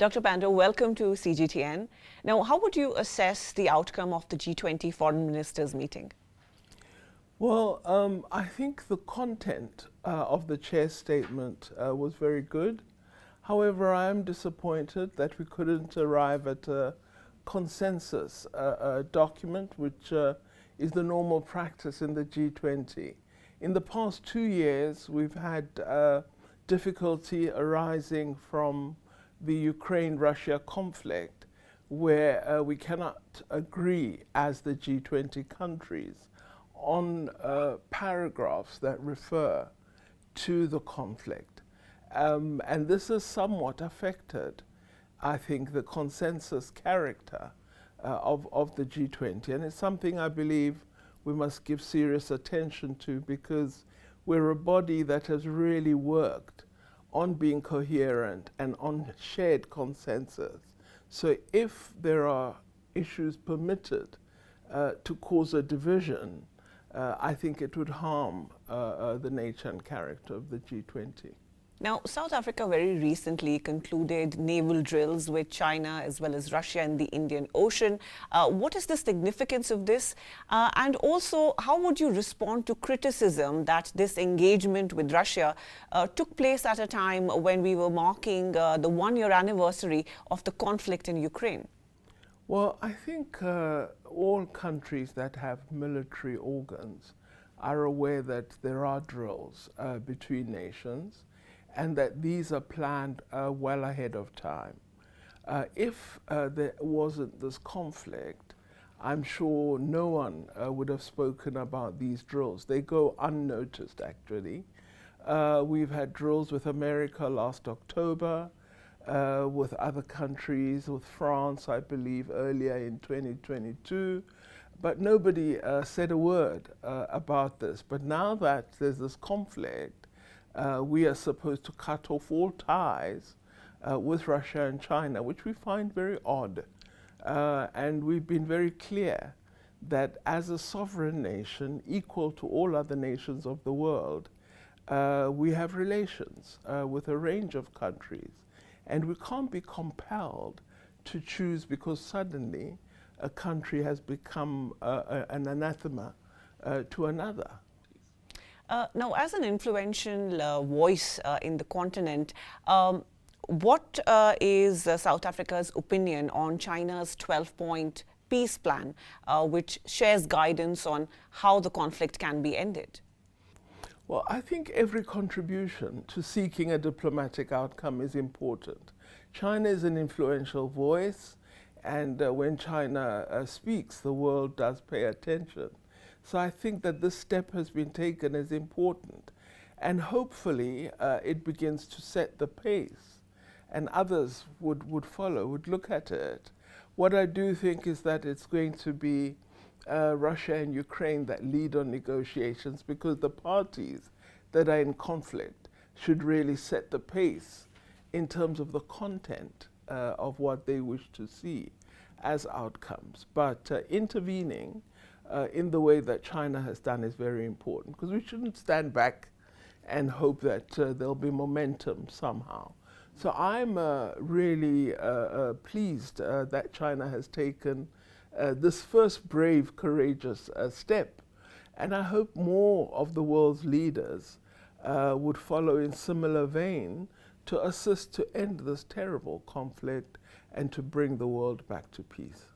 Dr. Pandor, welcome to CGTN. Now, how would you assess the outcome of the G20 Foreign Ministers meeting? Well, I think the content of the chair's statement was very good. However, I am disappointed that we couldn't arrive at a consensus document, which is the normal practice in the G20. In the past 2 years, we've had difficulty arising from the Ukraine-Russia conflict, where we cannot agree as the G20 countries on paragraphs that refer to the conflict. And this has somewhat affected, I think, the consensus character of the G20. And it's something I believe we must give serious attention to, because we're a body that has really worked on being coherent and on shared consensus. So if there are issues permitted to cause a division, I think it would harm the nature and character of the G20. Now, South Africa very recently concluded naval drills with China as well as Russia in the Indian Ocean. What is the significance of this? And also, how would you respond to criticism that this engagement with Russia took place at a time when we were marking the one-year anniversary of the conflict in Ukraine? Well, I think all countries that have military organs are aware that there are drills between nations, and that these are planned well ahead of time. If there wasn't this conflict, I'm sure no one would have spoken about these drills. They go unnoticed, actually. We've had drills with America last October, with other countries, with France, I believe, earlier in 2022. But nobody said a word about this. But now that there's this conflict, we are supposed to cut off all ties with Russia and China, which we find very odd. And we've been very clear that as a sovereign nation, equal to all other nations of the world, we have relations with a range of countries. And we can't be compelled to choose because suddenly a country has become an anathema to another. Now, as an influential voice in the continent, what is South Africa's opinion on China's 12-point peace plan, which shares guidance on how the conflict can be ended? Well, I think every contribution to seeking a diplomatic outcome is important. China is an influential voice, and when China speaks, the world does pay attention. So I think that this step has been taken as important, and hopefully it begins to set the pace, and others would follow, would look at it. What I do think is that it's going to be Russia and Ukraine that lead on negotiations, because the parties that are in conflict should really set the pace in terms of the content of what they wish to see as outcomes. But intervening in the way that China has done is very important, because we shouldn't stand back and hope that there'll be momentum somehow. So I'm really pleased that China has taken this first brave, courageous step. And I hope more of the world's leaders would follow in similar vein to assist to end this terrible conflict and to bring the world back to peace.